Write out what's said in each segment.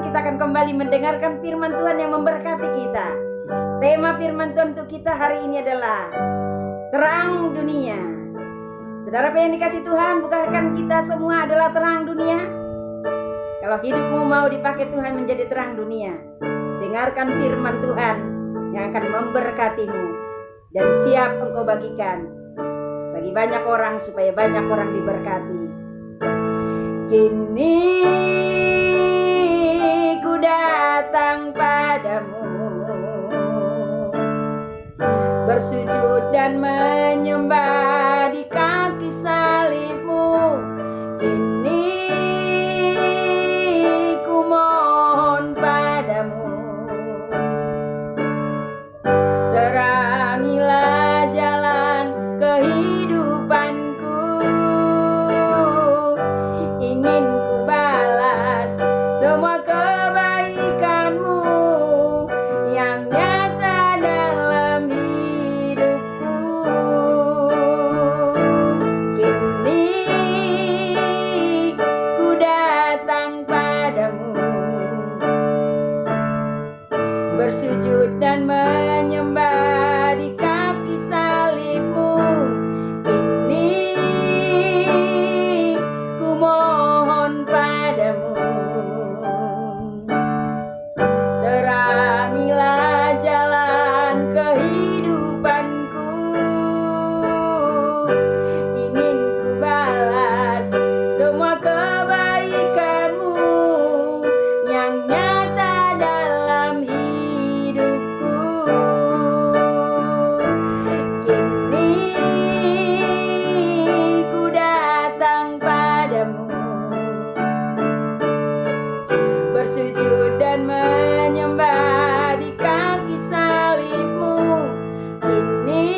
kita akan kembali mendengarkan firman Tuhan yang memberkati kita. Tema firman Tuhan untuk kita hari ini adalah terang dunia. Saudaraku yang dikasih Tuhan, bukankah kita semua adalah terang dunia? Kalau hidupmu mau dipakai Tuhan menjadi terang dunia, dengarkan firman Tuhan yang akan memberkatimu dan siap engkau bagikan bagi banyak orang supaya banyak orang diberkati. Kini ku datang padamu, bersujud dan menyembah di kaki salibmu. Kini ku mohon padamu, terangilah jalan kehidupanku. Ingin ku balas semua kebaikanmu yang nyata dalam hidupku. Kini ku datang padamu, bersujud dan menyembah di kaki salibmu. Kini ku mohon padamu, terangilah jalan kehidupanku. Ingin ku balas semua kebaikanmu yang nyata dalam hidupku. Kini ku datang padamu, bersujud dan menyembah di kaki salibmu. Kini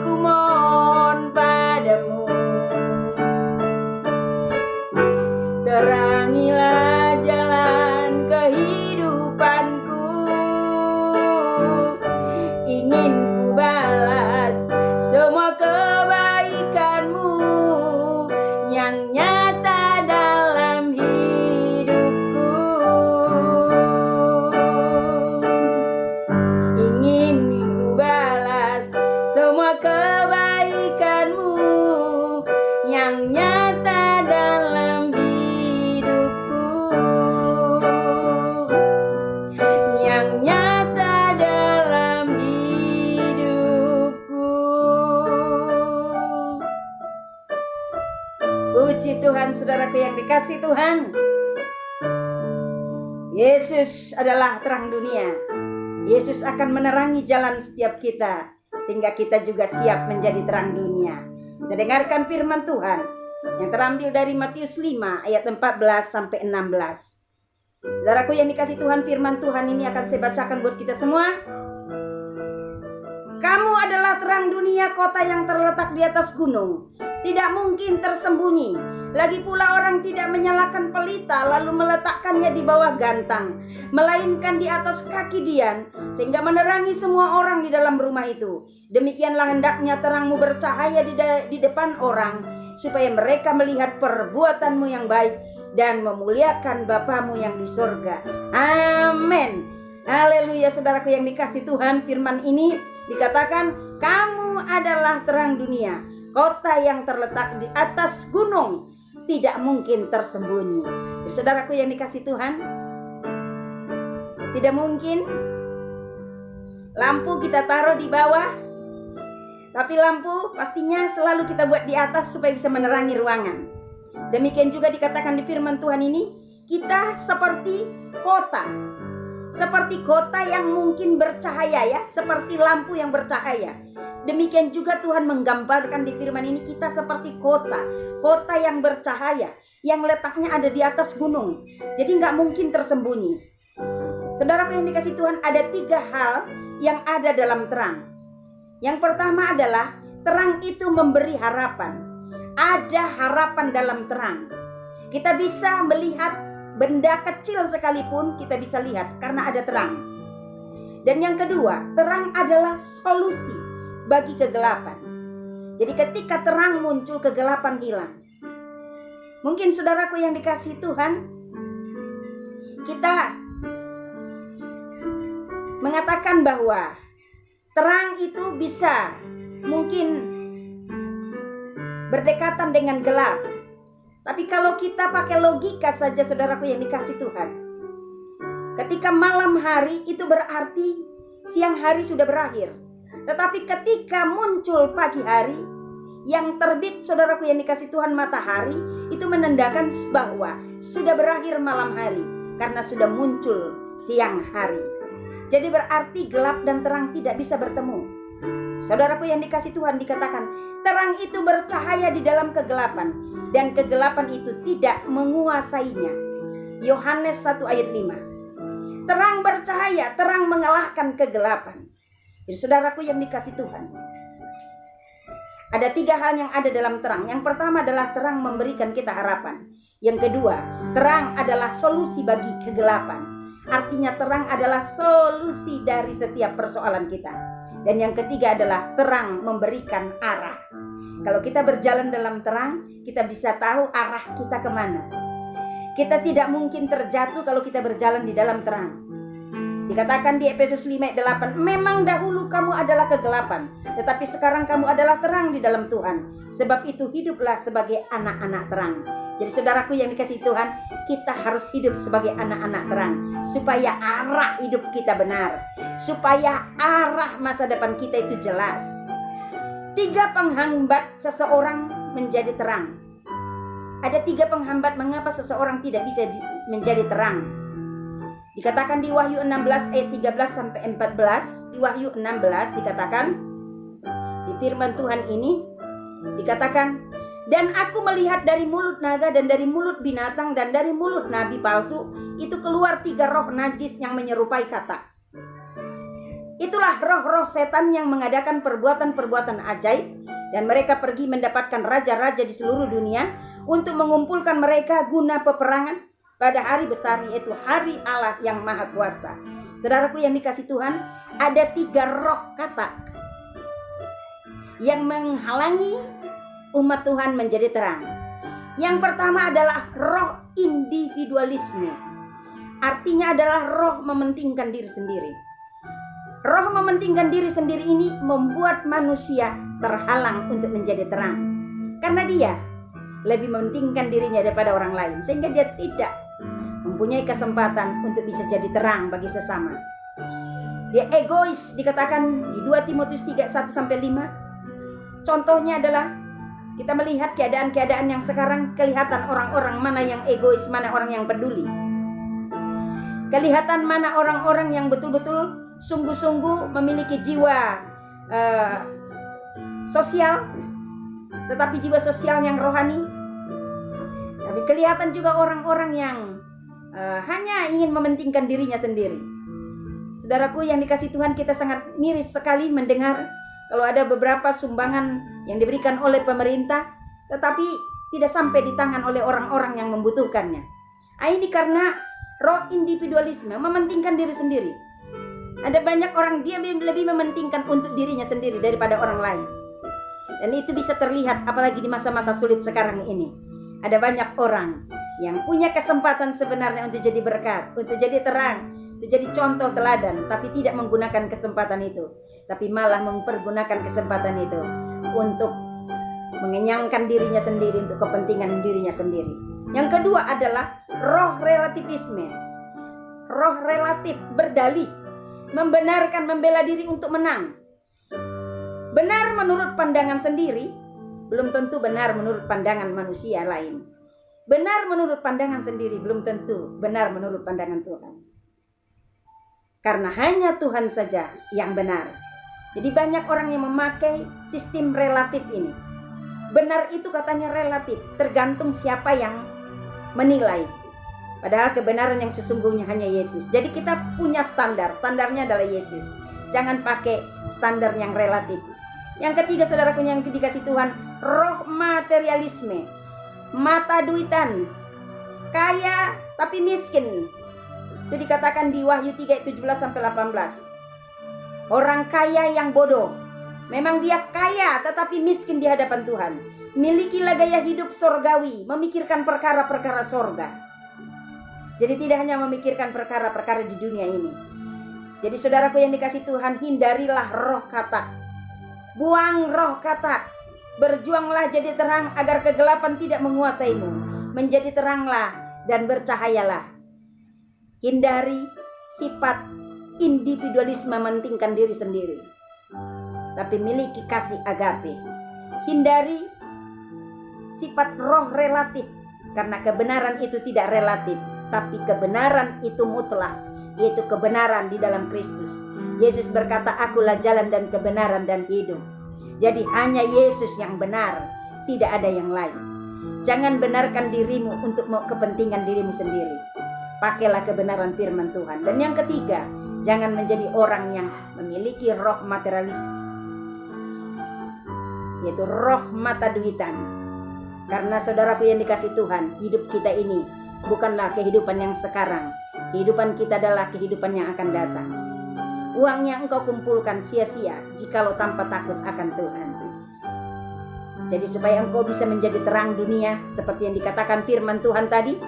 ku mohon padamu, terangilah jalan kehidupanku. Ingin ku balas semua kebaikanmu yang nyata dalam hidupku. Ingin ku balas semua kebaikanmu yang nyata dalam hidupku, yang nyata dalam hidupku. Puji Tuhan, saudaraku yang dikasih Tuhan. Yesus adalah terang dunia. Yesus akan menerangi jalan setiap kita, sehingga kita juga siap menjadi terang dunia. Kita dengarkan firman Tuhan yang terambil dari Matius 5 ayat 14 sampai 16. Saudaraku yang dikasih Tuhan, firman Tuhan ini akan saya bacakan buat kita semua. Kamu adalah terang dunia, kota yang terletak di atas gunung, tidak mungkin tersembunyi. Lagi pula orang tidak menyalakan pelita lalu meletakkannya di bawah gantang, melainkan di atas kaki dian, sehingga menerangi semua orang di dalam rumah itu. Demikianlah hendaknya terangmu bercahaya di depan orang, supaya mereka melihat perbuatanmu yang baik dan memuliakan Bapamu yang di surga. Amin. Haleluya. Saudaraku yang dikasih Tuhan, firman ini dikatakan kamu adalah terang dunia, kota yang terletak di atas gunung, tidak mungkin tersembunyi. Saudaraku yang dikasih Tuhan, tidak mungkin lampu kita taruh di bawah, tapi lampu pastinya selalu kita buat di atas supaya bisa menerangi ruangan. Demikian juga dikatakan di firman Tuhan ini, kita seperti kota. Seperti kota yang mungkin bercahaya ya, seperti lampu yang bercahaya. Demikian juga Tuhan menggambarkan di firman ini kita seperti kota. Kota yang bercahaya, yang letaknya ada di atas gunung. Jadi gak mungkin tersembunyi. Saudaraku yang dikasih Tuhan, ada 3 hal yang ada dalam terang. Yang pertama adalah terang itu memberi harapan. Ada harapan dalam terang. Kita bisa melihat benda kecil sekalipun, kita bisa lihat karena ada terang. Dan yang kedua, terang adalah solusi bagi kegelapan. Jadi ketika terang muncul, kegelapan hilang. Mungkin saudaraku yang dikasihi Tuhan, kita mengatakan bahwa terang itu bisa mungkin berdekatan dengan gelap. Tapi kalau kita pakai logika saja, saudaraku yang dikasih Tuhan, ketika malam hari itu berarti siang hari sudah berakhir. Tetapi ketika muncul pagi hari yang terbit, saudaraku yang dikasih Tuhan, matahari, itu menandakan bahwa sudah berakhir malam hari karena sudah muncul siang hari. Jadi berarti gelap dan terang tidak bisa bertemu. Saudaraku yang dikasih Tuhan, dikatakan terang itu bercahaya di dalam kegelapan dan kegelapan itu tidak menguasainya. Yohanes 1 ayat 5. Terang bercahaya, terang mengalahkan kegelapan. Jadi saudaraku yang dikasih Tuhan, ada 3 hal yang ada dalam terang. Yang pertama adalah terang memberikan kita harapan. Yang kedua, terang adalah solusi bagi kegelapan. Artinya terang adalah solusi dari setiap persoalan kita. Dan yang ketiga adalah terang memberikan arah. Kalau kita berjalan dalam terang, kita bisa tahu arah kita kemana. Kita tidak mungkin terjatuh kalau kita berjalan di dalam terang. Dikatakan di Efesus 5 ayat 8, memang dahulu kamu adalah kegelapan, tetapi sekarang kamu adalah terang di dalam Tuhan. Sebab itu hiduplah sebagai anak-anak terang. Jadi saudaraku yang dikasih Tuhan, kita harus hidup sebagai anak-anak terang, supaya arah hidup kita benar, supaya arah masa depan kita itu jelas. 3 penghambat seseorang menjadi terang. Ada 3 penghambat mengapa seseorang tidak bisa menjadi terang. Dikatakan di Wahyu 16 ayat 13 sampai 14. Di Wahyu 16 dikatakan, di firman Tuhan ini dikatakan, dan aku melihat dari mulut naga dan dari mulut binatang dan dari mulut nabi palsu itu keluar 3 roh najis yang menyerupai katak. Itulah roh-roh setan yang mengadakan perbuatan-perbuatan ajaib, dan mereka pergi mendapatkan raja-raja di seluruh dunia untuk mengumpulkan mereka guna peperangan pada hari besar, yaitu hari Allah yang Maha Kuasa. Saudaraku yang dikasih Tuhan, ada 3 roh katak yang menghalangi umat Tuhan menjadi terang. Yang pertama adalah roh individualisme. Artinya adalah roh mementingkan diri sendiri. Roh mementingkan diri sendiri ini membuat manusia terhalang untuk menjadi terang. Karena dia lebih mementingkan dirinya daripada orang lain, sehingga dia tidak mempunyai kesempatan untuk bisa jadi terang bagi sesama. Dia egois, dikatakan di 2 Timotius 3 1 sampai 5. Contohnya adalah kita melihat keadaan-keadaan yang sekarang, kelihatan orang-orang mana yang egois, mana orang yang peduli. Kelihatan mana orang-orang yang betul-betul sungguh-sungguh memiliki jiwa sosial, tetapi jiwa sosial yang rohani. Tapi kelihatan juga orang-orang yang hanya ingin mementingkan dirinya sendiri. Saudaraku yang dikasih Tuhan, kita sangat miris sekali mendengar kalau ada beberapa sumbangan yang diberikan oleh pemerintah tetapi tidak sampai di tangan oleh orang-orang yang membutuhkannya. Ini karena roh individualisme, mementingkan diri sendiri. Ada banyak orang dia lebih mementingkan untuk dirinya sendiri daripada orang lain. Dan itu bisa terlihat apalagi di masa-masa sulit sekarang ini. Ada banyak orang yang punya kesempatan sebenarnya untuk jadi berkat, untuk jadi terang, untuk jadi contoh teladan, tapi tidak menggunakan kesempatan itu, tapi malah mempergunakan kesempatan itu untuk mengenyangkan dirinya sendiri, untuk kepentingan dirinya sendiri. Yang kedua adalah roh relativisme. Roh relatif, berdalih, membenarkan, membela diri untuk menang. Benar menurut pandangan sendiri, belum tentu benar menurut pandangan manusia lain. Benar menurut pandangan sendiri, belum tentu benar menurut pandangan Tuhan. Karena hanya Tuhan saja yang benar. Jadi banyak orang yang memakai sistem relatif ini. Benar itu katanya relatif, tergantung siapa yang menilai. Padahal kebenaran yang sesungguhnya hanya Yesus. Jadi kita punya standar, standarnya adalah Yesus. Jangan pakai standar yang relatif. Yang ketiga, saudaraku yang dikasih Tuhan, roh materialisme, mata duitan, kaya tapi miskin. Itu dikatakan di Wahyu 3 17 sampai 18. Orang kaya yang bodoh, memang dia kaya tetapi miskin di hadapan Tuhan. Milikilah gaya hidup sorgawi, memikirkan perkara-perkara sorga. Jadi tidak hanya memikirkan perkara-perkara di dunia ini. Jadi saudaraku yang dikasih Tuhan, hindarilah roh katak. Buang roh katak. Berjuanglah jadi terang agar kegelapan tidak menguasaimu. Menjadi teranglah dan bercahayalah. Hindari sifat individualisme, mementingkan diri sendiri, tapi miliki kasih agape. Hindari sifat roh relatif, karena kebenaran itu tidak relatif, tapi kebenaran itu mutlak, yaitu kebenaran di dalam Kristus. Yesus berkata, akulah jalan dan kebenaran dan hidup. Jadi hanya Yesus yang benar, tidak ada yang lain. Jangan benarkan dirimu untuk kepentingan dirimu sendiri. Pakailah kebenaran firman Tuhan. Dan yang ketiga, jangan menjadi orang yang memiliki roh materialis, yaitu roh mata duitan. Karena saudaraku yang dikasih Tuhan, hidup kita ini bukanlah kehidupan yang sekarang. Kehidupan kita adalah kehidupan yang akan datang. Uang yang engkau kumpulkan sia-sia jikalau tanpa takut akan Tuhan. Jadi supaya engkau bisa menjadi terang dunia, seperti yang dikatakan firman Tuhan tadi,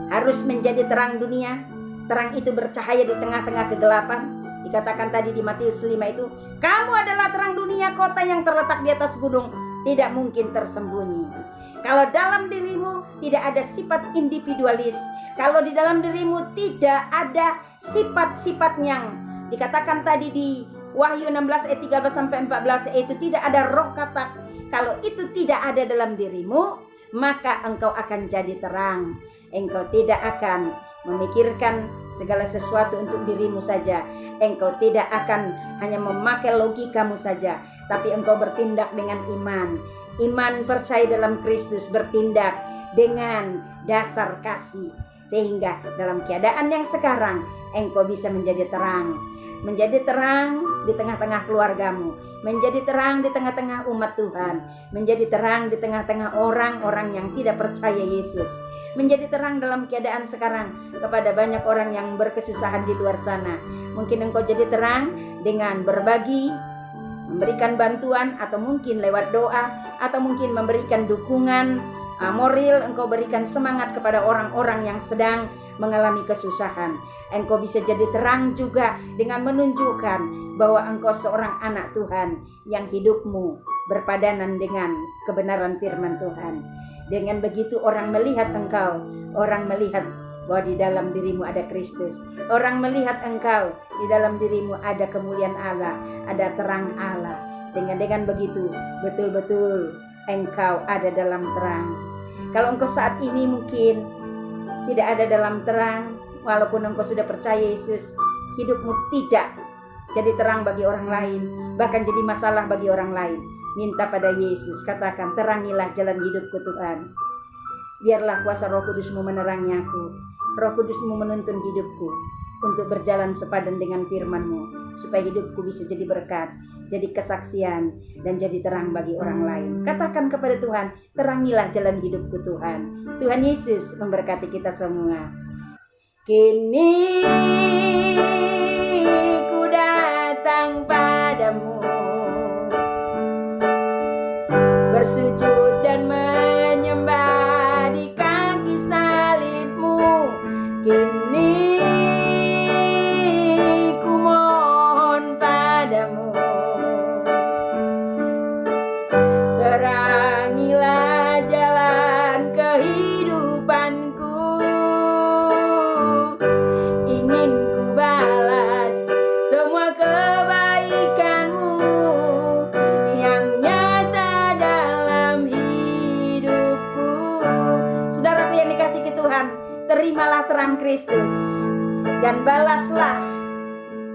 harus menjadi terang dunia. Terang itu bercahaya di tengah-tengah kegelapan. Dikatakan tadi di Matius 5 itu, kamu adalah terang dunia, kota yang terletak di atas gunung tidak mungkin tersembunyi. Kalau dalam dirimu tidak ada sifat individualis, kalau di dalam dirimu tidak ada sifat-sifat yang dikatakan tadi di Wahyu 16 ayat 13 sampai 14, itu tidak ada roh katak. Kalau itu tidak ada dalam dirimu, maka engkau akan jadi terang. Engkau tidak akan memikirkan segala sesuatu untuk dirimu saja. Engkau tidak akan hanya memakai logikamu saja, tapi engkau bertindak dengan iman. Iman percaya dalam Kristus, bertindak dengan dasar kasih. Sehingga dalam keadaan yang sekarang, engkau bisa menjadi terang. Menjadi terang di tengah-tengah keluargamu, menjadi terang di tengah-tengah umat Tuhan, menjadi terang di tengah-tengah orang-orang yang tidak percaya Yesus, menjadi terang dalam keadaan sekarang kepada banyak orang yang berkesusahan di luar sana. Mungkin engkau jadi terang dengan berbagi, memberikan bantuan, atau mungkin lewat doa, atau mungkin memberikan dukungan moral. Engkau berikan semangat kepada orang-orang yang sedang mengalami kesusahan. Engkau bisa jadi terang juga dengan menunjukkan bahwa engkau seorang anak Tuhan yang hidupmu berpadanan dengan kebenaran firman Tuhan. Dengan begitu orang melihat engkau, orang melihat bahwa di dalam dirimu ada Kristus. Orang melihat engkau, di dalam dirimu ada kemuliaan Allah, ada terang Allah. Sehingga dengan begitu betul-betul engkau ada dalam terang. Kalau engkau saat ini mungkin tidak ada dalam terang, walaupun engkau sudah percaya Yesus, hidupmu tidak jadi terang bagi orang lain, bahkan jadi masalah bagi orang lain. Minta pada Yesus, katakan, terangilah jalan hidupku Tuhan. Biarlah kuasa Roh Kudus-Mu menerangi aku. Roh Kudus-Mu menuntun hidupku untuk berjalan sepadan dengan firman-Mu, supaya hidupku bisa jadi berkat, jadi kesaksian, dan jadi terang bagi orang lain. Katakan kepada Tuhan, terangilah jalan hidupku Tuhan. Tuhan Yesus memberkati kita semua. Kini ku datang padamu, bersujud dan menyembah di kaki salib-Mu. Kini ku mohon padamu, terangilah jalan kehidupanku. Ingin ku balas semua kebaikan-Mu yang nyata dalam hidupku. Saudaraku yang dikasihi Tuhan, terimalah terang Kristus dan balaslah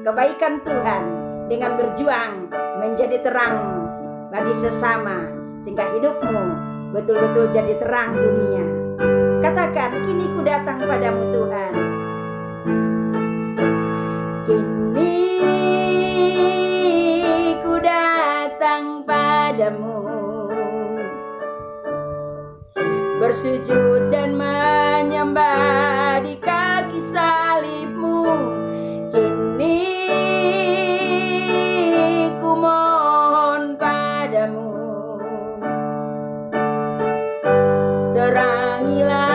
kebaikan Tuhan dengan berjuang menjadi terang bagi sesama, sehingga hidupmu betul-betul jadi terang dunia. Katakan, kini ku datang padamu Tuhan. Kini ku datang padamu, bersujud dan menyembah di kaki salib-Mu. Kini ku mohon padamu, terangilah